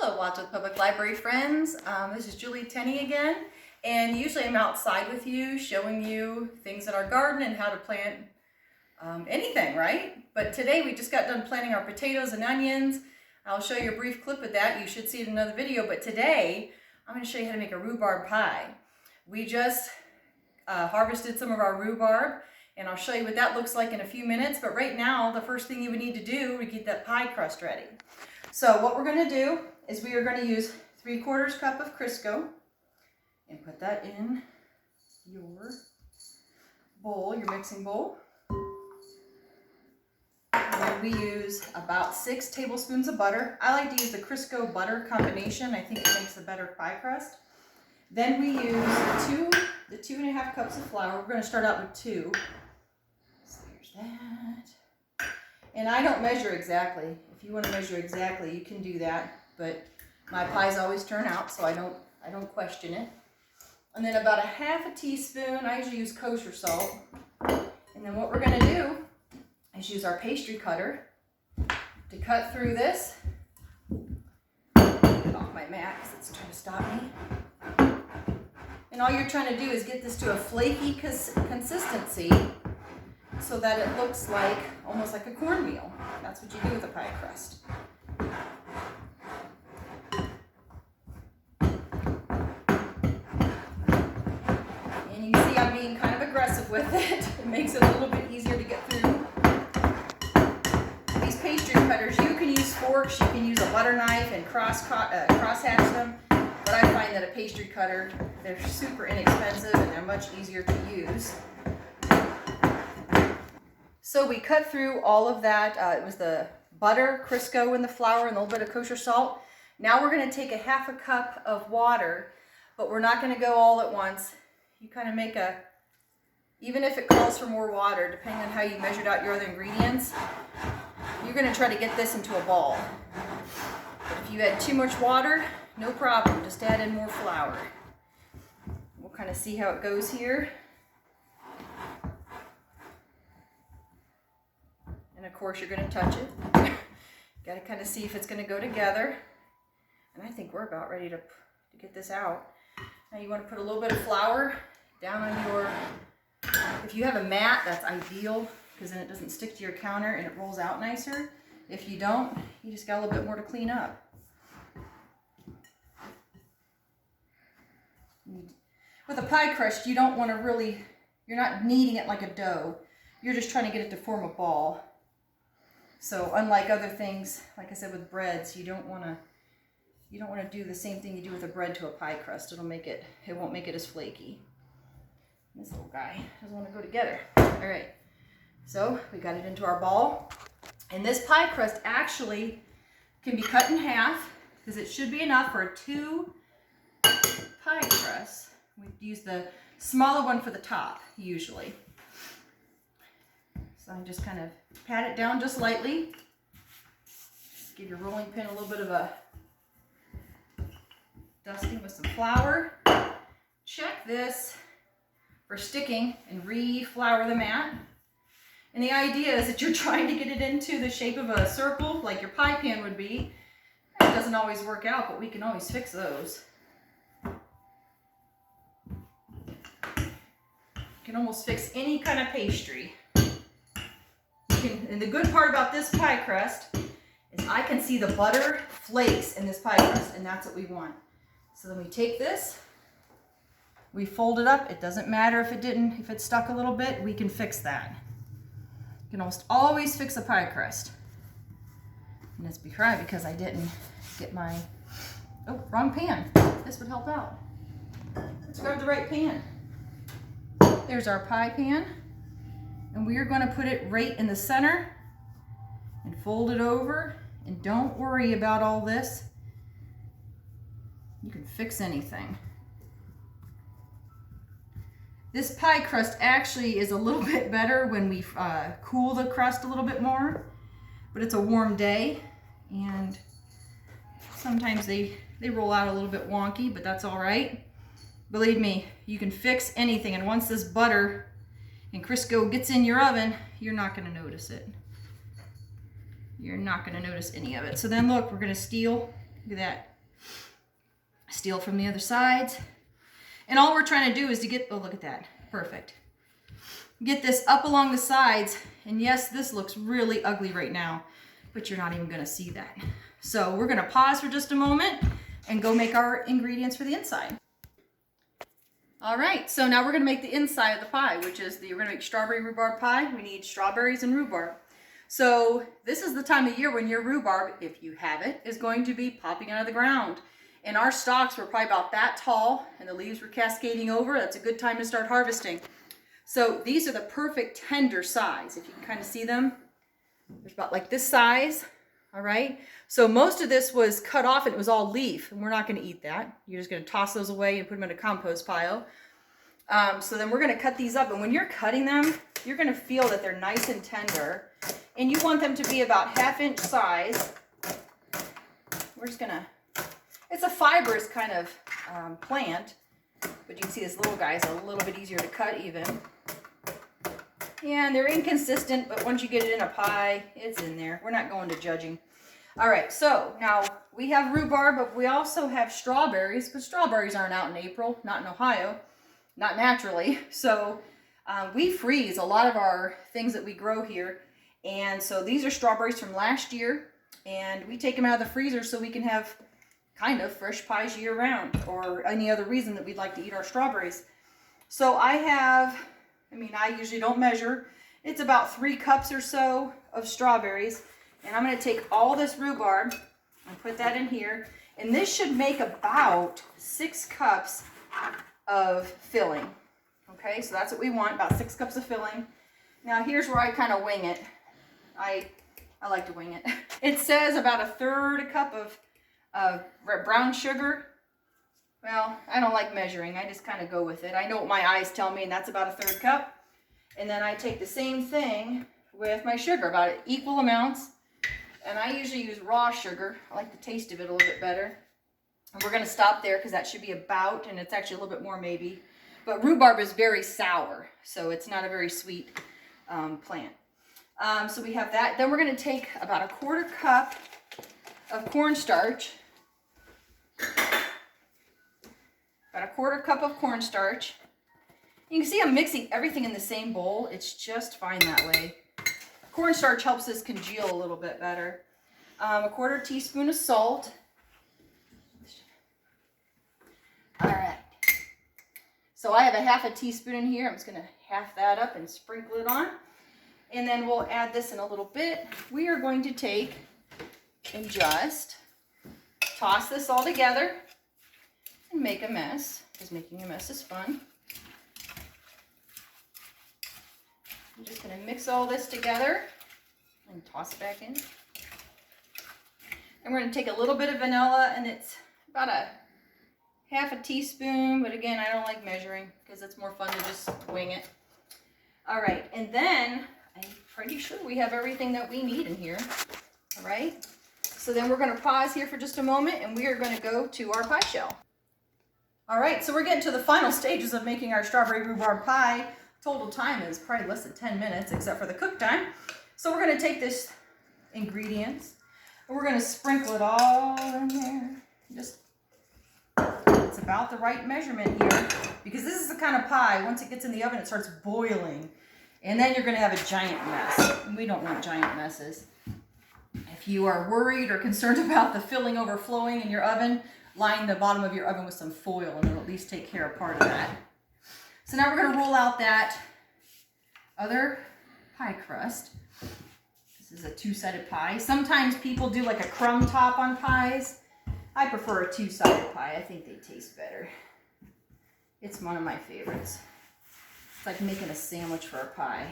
Hello, Wadsworth Public Library friends. This is Julie Tenney again, and usually I'm outside with you showing you things in our garden and how to plant anything, right? But today we just got done planting our potatoes and onions. I'll show you a brief clip of that. You should see it in another video, but today I'm going to show you how to make a rhubarb pie. We just harvested some of our rhubarb, and I'll show you what that looks like in a few minutes. But right now, the first thing you would need to do to get that pie crust ready. So what we're going to do is we are going to use 3/4 cup of Crisco and put that in your bowl, your mixing bowl. And we use about 6 tablespoons of butter. I like to use the Crisco butter combination. I think it makes a better pie crust. Then we use the 2.5 cups of flour. We're going to start out with 2. So there's that. And I don't measure exactly. If you want to measure exactly, you can do that. But my pies always turn out, so I don't question it. And then about 1/2 teaspoon, I usually use kosher salt. And then what we're going to do is use our pastry cutter to cut through this. Get off my mat because it's trying to stop me. And all you're trying to do is get this to a flaky consistency so that it looks like almost like a cornmeal. That's what you do with a pie crust. And you see I'm being kind of aggressive with it. It makes it a little bit easier to get through. These pastry cutters, you can use forks, you can use a butter knife and cross-hatch them. But I find that a pastry cutter, they're super inexpensive and they're much easier to use. So we cut through all of that. It was the butter, Crisco, and the flour, and a little bit of kosher salt. Now we're going to take 1/2 cup of water, but we're not going to go all at once. You kind of make even if it calls for more water, depending on how you measured out your other ingredients, you're going to try to get this into a ball. But if you add too much water, no problem, just add in more flour. We'll kind of see how it goes here. And of course you're going to touch it. Got to kind of see if it's going to go together. And I think we're about ready to get this out. Now you want to put a little bit of flour down on your, if you have a mat, that's ideal because then it doesn't stick to your counter and it rolls out nicer. If you don't, you just got a little bit more to clean up. With a pie crust, you don't want to really, you're not kneading it like a dough. You're just trying to get it to form a ball. So unlike other things, like I said with breads, you don't want to do the same thing you do with a bread to a pie crust. It won't make it as flaky. This little guy doesn't want to go together. All right, so we got it into our ball. And this pie crust actually can be cut in half because it should be enough for 2 pie crusts. We use the smaller one for the top usually. So I just kind of pat it down just lightly. Give your rolling pin a little bit of a dusting with some flour. Check this for sticking and re-flour the mat. And the idea is that you're trying to get it into the shape of a circle like your pie pan would be. It doesn't always work out, but we can always fix those. You can almost fix any kind of pastry. And the good part about this pie crust is I can see the butter flakes in this pie crust, and that's what we want. So then we take this, we fold it up. It doesn't matter if it stuck a little bit, we can fix that. You can almost always fix a pie crust. And it's because I didn't get my, oh, wrong pan. This would help out. Let's grab the right pan. There's our pie pan. And we are going to put it right in the center and fold it over. And don't worry about all this. You can fix anything. This pie crust actually is a little bit better when we cool the crust a little bit more. But it's a warm day and sometimes they roll out a little bit wonky, but that's all right. Believe me, you can fix anything. And once this butter and Crisco gets in your oven, you're not going to notice it. You're not going to notice any of it. So then look, we're going to steal, look at that, Steel from the other sides. And all we're trying to do is to get, oh, look at that. Perfect. Get this up along the sides. And yes, this looks really ugly right now, but you're not even going to see that. So we're going to pause for just a moment and go make our ingredients for the inside. All right, so now we're going to make the inside of the pie, which is we're going to make strawberry rhubarb pie. We need strawberries and rhubarb. So this is the time of year when your rhubarb, if you have it, is going to be popping out of the ground. And our stalks were probably about that tall and the leaves were cascading over. That's a good time to start harvesting. So these are the perfect tender size. If you can kind of see them, there's about like this size. All right. So most of this was cut off and it was all leaf, and we're not going to eat that. You're just going to toss those away and put them in a compost pile. So then we're going to cut these up, and when you're cutting them, you're going to feel that they're nice and tender, and you want them to be about 1/2 inch size. We're just going to, it's a fibrous kind of plant, but you can see this little guy is a little bit easier to cut even. And they're inconsistent, but once you get it in a pie, it's in there. We're not going to judging. All right, so now we have rhubarb, but we also have strawberries, but strawberries aren't out in April, not in Ohio, not naturally. So we freeze a lot of our things that we grow here. And so these are strawberries from last year, and we take them out of the freezer so we can have kind of fresh pies year round, or any other reason that we'd like to eat our strawberries. So I usually don't measure. It's about 3 cups or so of strawberries. And I'm going to take all this rhubarb and put that in here. And this should make about 6 cups of filling. Okay, so that's what we want, about 6 cups of filling. Now here's where I kind of wing it. I like to wing it. It says about 1/3 cup of brown sugar. Well, I don't like measuring. I just kind of go with it. I know what my eyes tell me, and that's about 1/3 cup. And then I take the same thing with my sugar, about equal amounts. And I usually use raw sugar. I like the taste of it a little bit better. And we're going to stop there because that should be about, and it's actually a little bit more maybe. But rhubarb is very sour, so it's not a very sweet plant. So we have that. Then we're going to take about 1/4 cup of cornstarch. About 1/4 cup of cornstarch. You can see I'm mixing everything in the same bowl. It's just fine that way. Cornstarch helps us congeal a little bit better. 1/4 teaspoon of salt. All right. So I have 1/2 teaspoon in here. I'm just going to half that up and sprinkle it on. And then we'll add this in a little bit. We are going to take and just toss this all together and make a mess, because making a mess is fun. I'm just going to mix all this together and toss it back in. And we're going to take a little bit of vanilla, and it's about 1/2 teaspoon, but again, I don't like measuring because it's more fun to just wing it. All right, and then I'm pretty sure we have everything that we need in here. All right, so then we're going to pause here for just a moment, and we are going to go to our pie shell. All right, so we're getting to the final stages of making our strawberry rhubarb pie. Total time is probably less than 10 minutes, except for the cook time. So we're going to take this ingredients, and we're going to sprinkle it all in there. Just, it's about the right measurement here, because this is the kind of pie, once it gets in the oven, it starts boiling. And then you're going to have a giant mess. We don't want giant messes. If you are worried or concerned about the filling overflowing in your oven, line the bottom of your oven with some foil, and it'll at least take care of part of that. So now we're going to roll out that other pie crust. This is a 2-sided pie. Sometimes people do like a crumb top on pies. I prefer a 2-sided pie. I think they taste better. It's one of my favorites. It's like making a sandwich for a pie.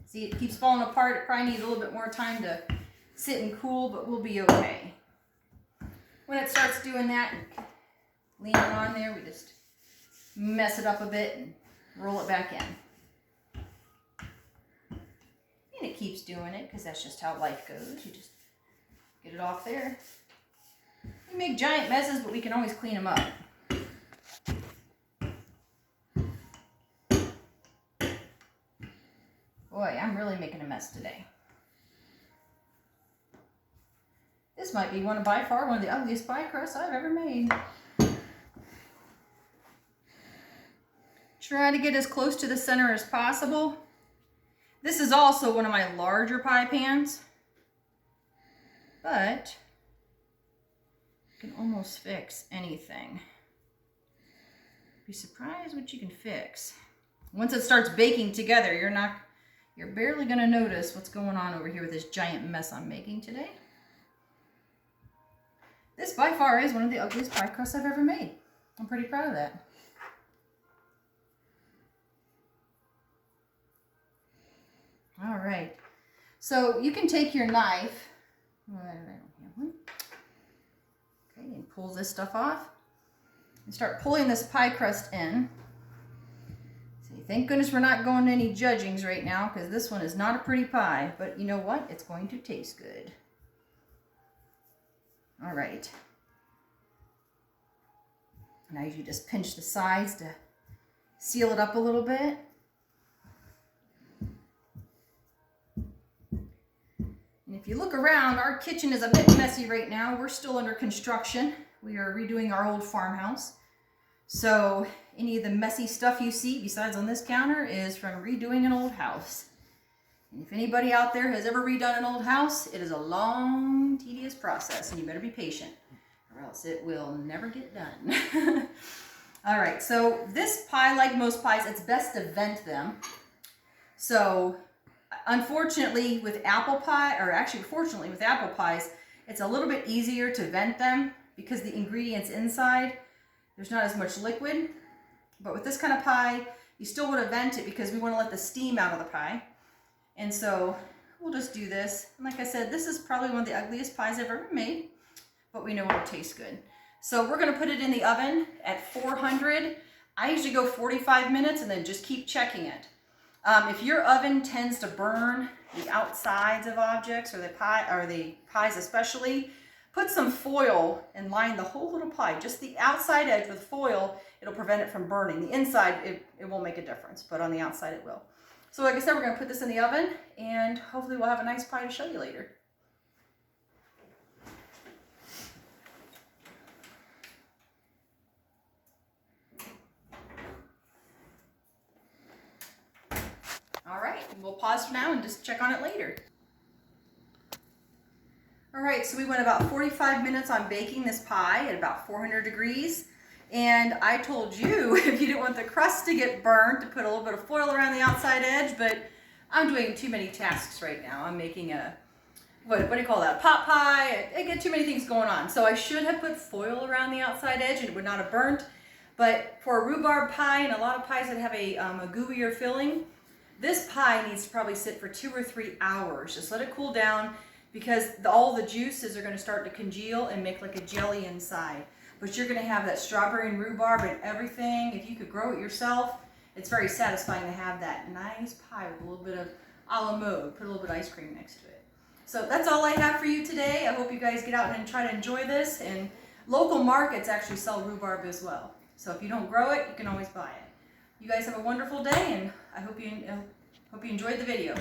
See, it keeps falling apart. It probably needs a little bit more time to sit and cool, but we'll be okay. When it starts doing that, leaning on there, we just mess it up a bit and roll it back in. And it keeps doing it because that's just how life goes. You just get it off there. We make giant messes, but we can always clean them up. Boy, I'm really making a mess today. This This might be by far one of the ugliest pie crusts I've ever made. Try to get as close to the center as possible. This is also one of my larger pie pans, but you can almost fix anything. Be surprised what you can fix. Once it starts baking together, you're barely gonna notice what's going on over here with this giant mess I'm making today. This by far is one of the ugliest pie crusts I've ever made. I'm pretty proud of that. All right, so you can take your knife, I don't have one. Okay, and pull this stuff off and start pulling this pie crust in. See, thank goodness we're not going to any judgings right now because this one is not a pretty pie, but you know what? It's going to taste good. All right. Now you just pinch the sides to seal it up a little bit. And if you look around, our kitchen is a bit messy right now. We're still under construction. We are redoing our old farmhouse. So any of the messy stuff you see besides on this counter is from redoing an old house. And if anybody out there has ever redone an old house, it is a long, tedious process, and you better be patient or else it will never get done. All right, so this pie, like most pies, it's best to vent them. So unfortunately with apple pie, or actually fortunately with apple pies, it's a little bit easier to vent them because the ingredients inside, there's not as much liquid. But with this kind of pie, you still want to vent it because we want to let the steam out of the pie. And so we'll just do this. And like I said, this is probably one of the ugliest pies I've ever made, but we know it'll taste good. So we're going to put it in the oven at 400. I usually go 45 minutes and then just keep checking it. If your oven tends to burn the outsides of objects, or the pies especially, put some foil and line the whole little pie, just the outside edge with foil. It'll prevent it from burning. The inside, it won't make a difference, but on the outside it will. So like I said, we're going to put this in the oven, and hopefully we'll have a nice pie to show you later. All right, we'll pause for now and just check on it later. All right, so we went about 45 minutes on baking this pie at about 400 degrees. And I told you, if you didn't want the crust to get burnt, to put a little bit of foil around the outside edge, but I'm doing too many tasks right now. I'm making a, what do you call that, a pot pie. I get too many things going on. So I should have put foil around the outside edge and it would not have burnt. But for a rhubarb pie and a lot of pies that have a gooier filling, this pie needs to probably sit for 2 or 3 hours. Just let it cool down because all the juices are going to start to congeal and make like a jelly inside. But you're going to have that strawberry and rhubarb and everything. If you could grow it yourself, it's very satisfying to have that nice pie with a little bit of a la mode. Put a little bit of ice cream next to it. So that's all I have for you today. I hope you guys get out and try to enjoy this. And local markets actually sell rhubarb as well. So if you don't grow it, you can always buy it. You guys have a wonderful day, and I hope you enjoyed the video.